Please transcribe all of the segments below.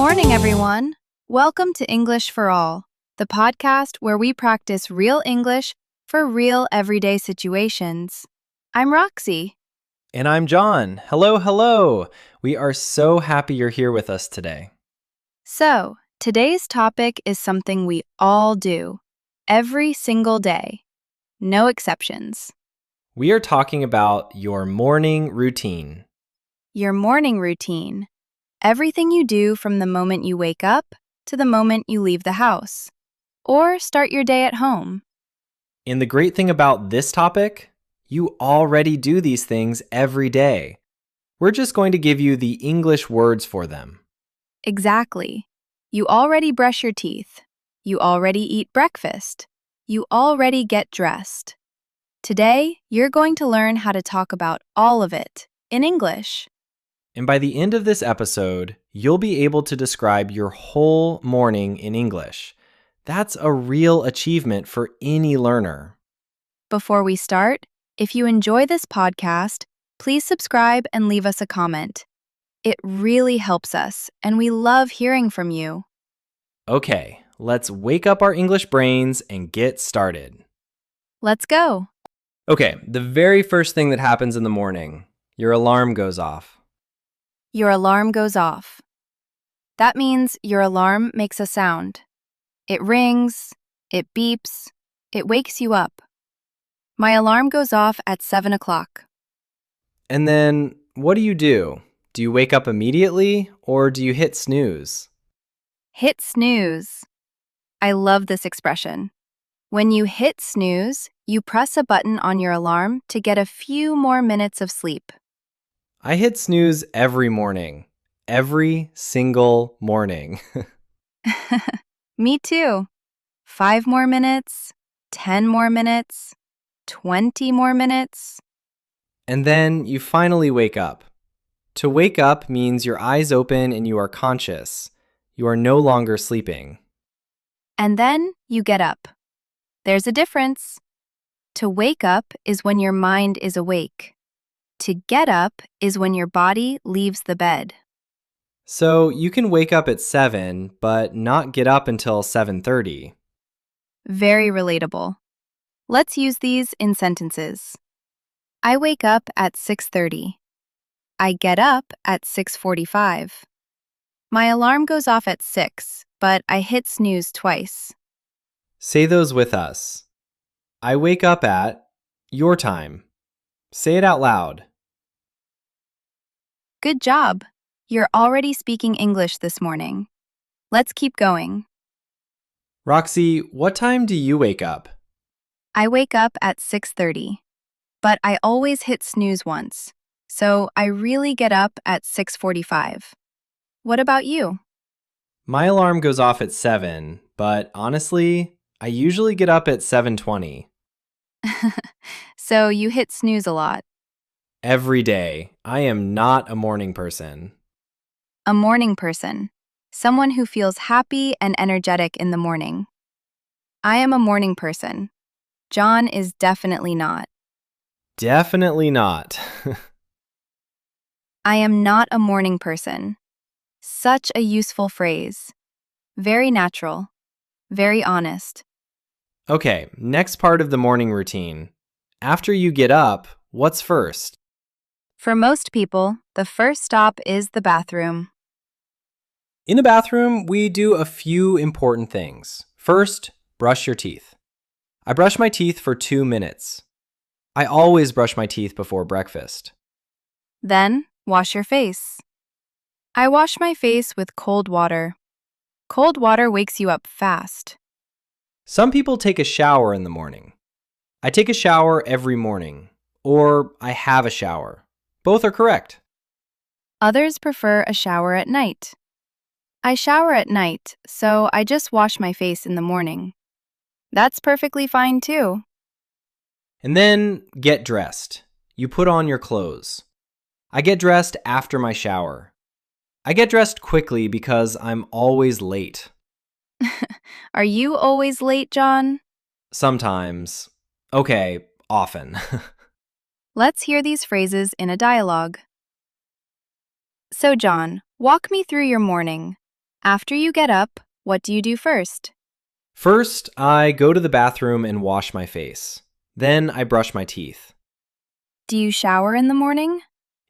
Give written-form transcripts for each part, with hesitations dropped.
morning, everyone. Welcome to English for All, the podcast where we practice real English for real everyday situations. I'm Roxy. And I'm John. Hello, hello. We are so happy you're here with us today. So, today's topic is something we all do, every single day. No exceptions. We are talking about your morning routine. Your morning routine. Everything you do from the moment you wake up to the moment you leave the house. Or start your day at home. And the great thing about this topic, you already do these things every day. We're just going to give you the English words for them. Exactly. You already brush your teeth. You already eat breakfast. You already get dressed. Today, you're going to learn how to talk about all of it in English. And by the end of this episode, you'll be able to describe your whole morning in English. That's a real achievement for any learner. Before we start, if you enjoy this podcast, please subscribe and leave us a comment. It really helps us, and we love hearing from you. Okay, let's wake up our English brains and get started. Let's go. Okay, the very first thing that happens in the morning, your alarm goes off. Your alarm goes off. That means your alarm makes a sound. It rings, it beeps, it wakes you up. My alarm goes off at 7 o'clock. And then, what do? Do you wake up immediately, or do you hit snooze? Hit snooze. I love this expression. When you hit snooze, you press a button on your alarm to get a few more minutes of sleep. I hit snooze every morning. Every single morning. Me too. 5 more minutes, 10 more minutes, 20 more minutes. And then you finally wake up. To wake up means your eyes open and you are conscious. You are no longer sleeping. And then you get up. There's a difference. To wake up is when your mind is awake. To get up is when your body leaves the bed. So you can wake up at 7, but not get up until 7:30. Very relatable. Let's use these in sentences. I wake up at 6:30. I get up at 6:45. My alarm goes off at 6, but I hit snooze twice. Say those with us. I wake up at your time. Say it out loud. Good job. You're already speaking English this morning. Let's keep going. Roxy, what time do you wake up? I wake up at 6:30, but I always hit snooze once, so I really get up at 6:45. What about you? My alarm goes off at 7, but honestly, I usually get up at 7:20. So you hit snooze a lot. Every day. I am not a morning person. A morning person. Someone who feels happy and energetic in the morning. I am a morning person. John is definitely not. Definitely not. I am not a morning person. Such a useful phrase. Very natural. Very honest. Okay, next part of the morning routine. After you get up, what's first? For most people, the first stop is the bathroom. In the bathroom, we do a few important things. First, brush your teeth. I brush my teeth for 2 minutes. I always brush my teeth before breakfast. Then, wash your face. I wash my face with cold water. Cold water wakes you up fast. Some people take a shower in the morning. I take a shower every morning, or I have a shower. Both are correct. Others prefer a shower at night. I shower at night, so I just wash my face in the morning. That's perfectly fine too. And then get dressed. You put on your clothes. I get dressed after my shower. I get dressed quickly because I'm always late. Are you always late, John? Sometimes. Okay, often. Let's hear these phrases in a dialogue. So, John, walk me through your morning. After you get up, what do you do first? First, I go to the bathroom and wash my face. Then I brush my teeth. Do you shower in the morning?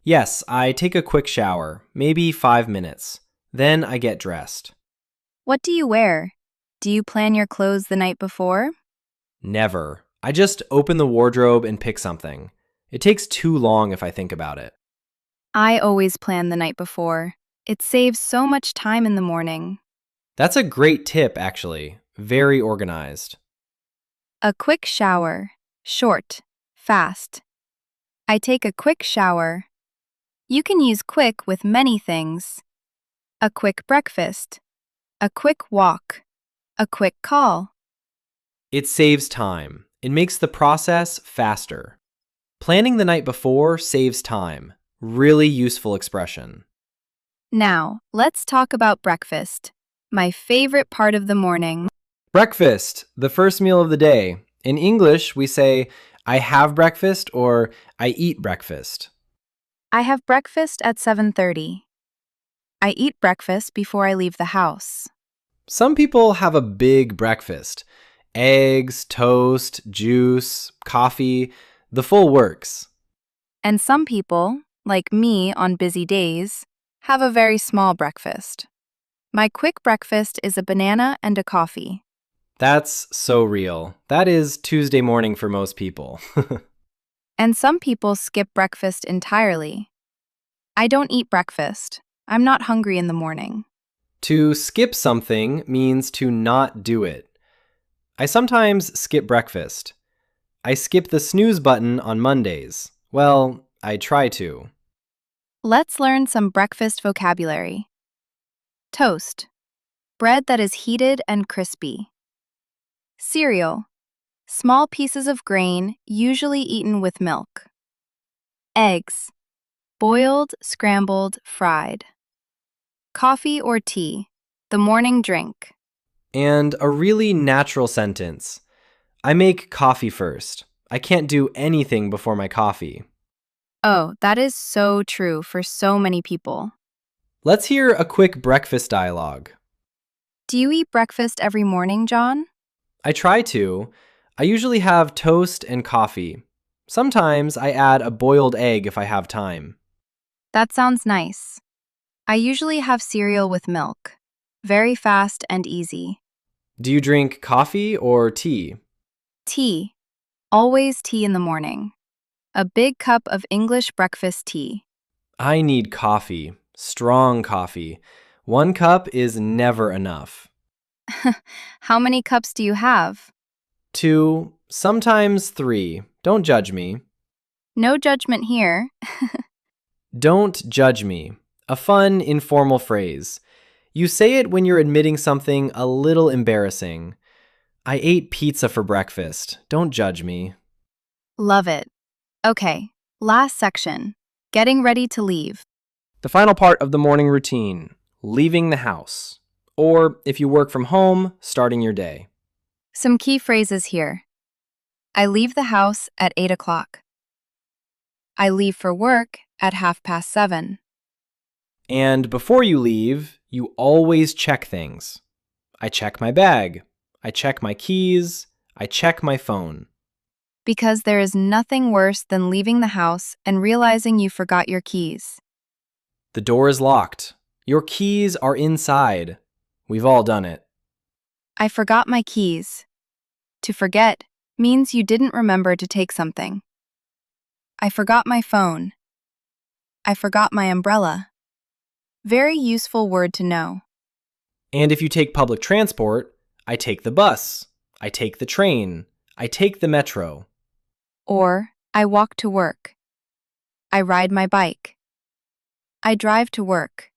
Yes, I take a quick shower, maybe 5 minutes. Then I get dressed. What do you wear? Do you plan your clothes the night before? Never. I just open the wardrobe and pick something. It takes too long if I think about it. I always plan the night before. It saves so much time in the morning. That's a great tip, actually. Very organized. A quick shower. Short. Fast. I take a quick shower. You can use quick with many things. A quick breakfast. A quick walk. A quick call. It saves time. It makes the process faster. Planning the night before saves time. Really useful expression. Now, let's talk about breakfast. My favorite part of the morning. Breakfast, the first meal of the day. In English, we say, I have breakfast or I eat breakfast. I have breakfast at 7:30. I eat breakfast before I leave the house. Some people have a big breakfast. Eggs, toast, juice, coffee, the full works. And some people, like me on busy days, have a very small breakfast. My quick breakfast is a banana and a coffee. That's so real. That is Tuesday morning for most people. And some people skip breakfast entirely. I don't eat breakfast. I'm not hungry in the morning. To skip something means to not do it. I sometimes skip breakfast. I skip the snooze button on Mondays. Well, I try to. Let's learn some breakfast vocabulary. Toast. Bread that is heated and crispy. Cereal. Small pieces of grain, usually eaten with milk. Eggs. Boiled, scrambled, fried. Coffee or tea. The morning drink. And a really natural sentence. I make coffee first. I can't do anything before my coffee. Oh, that is so true for so many people. Let's hear a quick breakfast dialogue. Do you eat breakfast every morning, John? I try to. I usually have toast and coffee. Sometimes I add a boiled egg if I have time. That sounds nice. I usually have cereal with milk. Very fast and easy. Do you drink coffee or tea? Tea. Always tea in the morning. A big cup of English breakfast tea. I need coffee. Strong coffee. 1 cup is never enough. How many cups do you have? 2, sometimes 3. Don't judge me. No judgment here. Don't judge me. A fun, informal phrase. You say it when you're admitting something a little embarrassing. I ate pizza for breakfast. Don't judge me. Love it. Okay, last section. Getting ready to leave. The final part of the morning routine, leaving the house. Or, if you work from home, starting your day. Some key phrases here. I leave the house at 8 o'clock. I leave for work at 7:30. And before you leave, you always check things. I check my bag. I check my keys. I check my phone. Because there is nothing worse than leaving the house and realizing you forgot your keys. The door is locked. Your keys are inside. We've all done it. I forgot my keys. To forget means you didn't remember to take something. I forgot my phone. I forgot my umbrella. Very useful word to know. And if you take public transport, I take the bus. I take the train. I take the metro. Or, I walk to work. I ride my bike. I drive to work.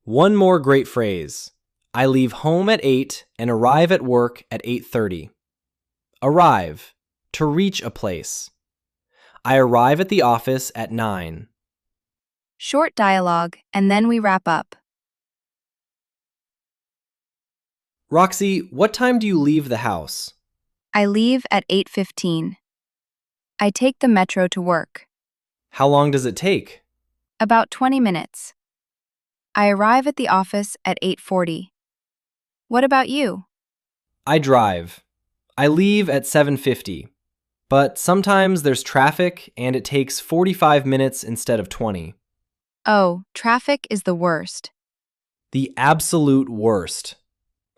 One more great phrase. I leave home at 8 and arrive at work at 8:30. Arrive, to reach a place. I arrive at the office at 9. Short dialogue, and then we wrap up. Roxy, what time do you leave the house? I leave at 8:15. I take the metro to work. How long does it take? About 20 minutes. I arrive at the office at 8:40. What about you? I drive. I leave at 7:50, but sometimes there's traffic and it takes 45 minutes instead of 20. Oh, traffic is the worst. The absolute worst.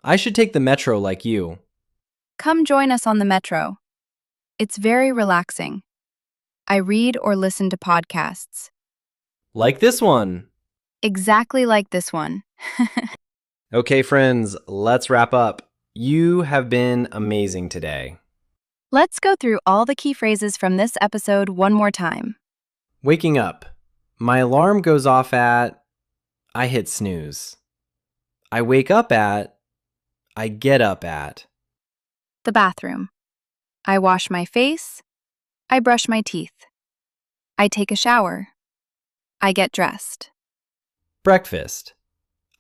I should take the metro like you. Come join us on the metro. It's very relaxing. I read or listen to podcasts. Like this one. Exactly like this one. Okay, friends, let's wrap up. You have been amazing today. Let's go through all the key phrases from this episode one more time. Waking up. My alarm goes off at. I hit snooze. I wake up at. I get up at. The bathroom. I wash my face. I brush my teeth. I take a shower. I get dressed. Breakfast.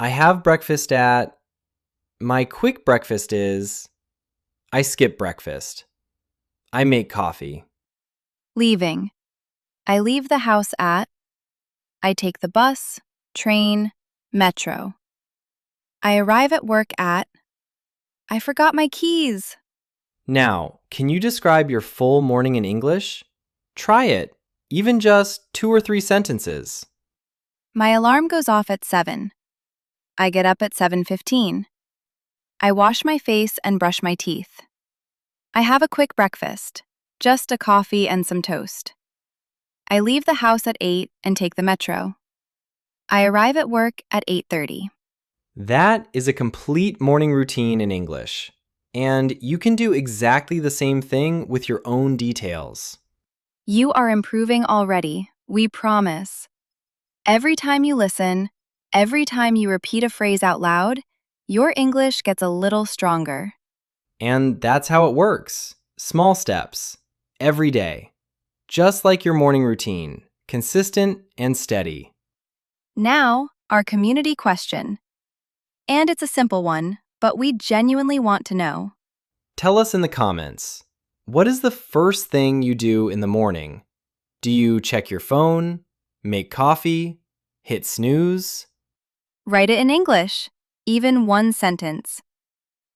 I have breakfast at. My quick breakfast is. I skip breakfast. I make coffee. Leaving. I leave the house at. I take the bus, train, metro. I arrive at work at. I forgot my keys. Now, can you describe your full morning in English? Try it, even just 2 or 3 sentences. My alarm goes off at 7. I get up at 7:15. I wash my face and brush my teeth. I have a quick breakfast, just a coffee and some toast. I leave the house at 8 and take the metro. I arrive at work at 8:30. That is a complete morning routine in English. And you can do exactly the same thing with your own details. You are improving already, we promise. Every time you listen, every time you repeat a phrase out loud, your English gets a little stronger. And that's how it works. Small steps, every day. Just like your morning routine, consistent and steady. Now, our community question. And it's a simple one, but we genuinely want to know. Tell us in the comments, what is the first thing you do in the morning? Do you check your phone, make coffee, hit snooze? Write it in English, even one sentence.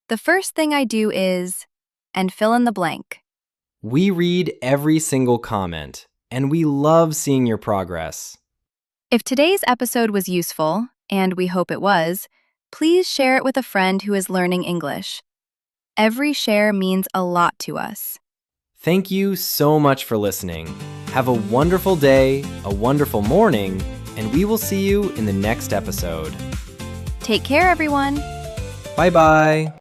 The first thing I do is, and fill in the blank. We read every single comment, and we love seeing your progress. If today's episode was useful, and we hope it was, please share it with a friend who is learning English. Every share means a lot to us. Thank you so much for listening. Have a wonderful day, a wonderful morning, and we will see you in the next episode. Take care, everyone. Bye-bye.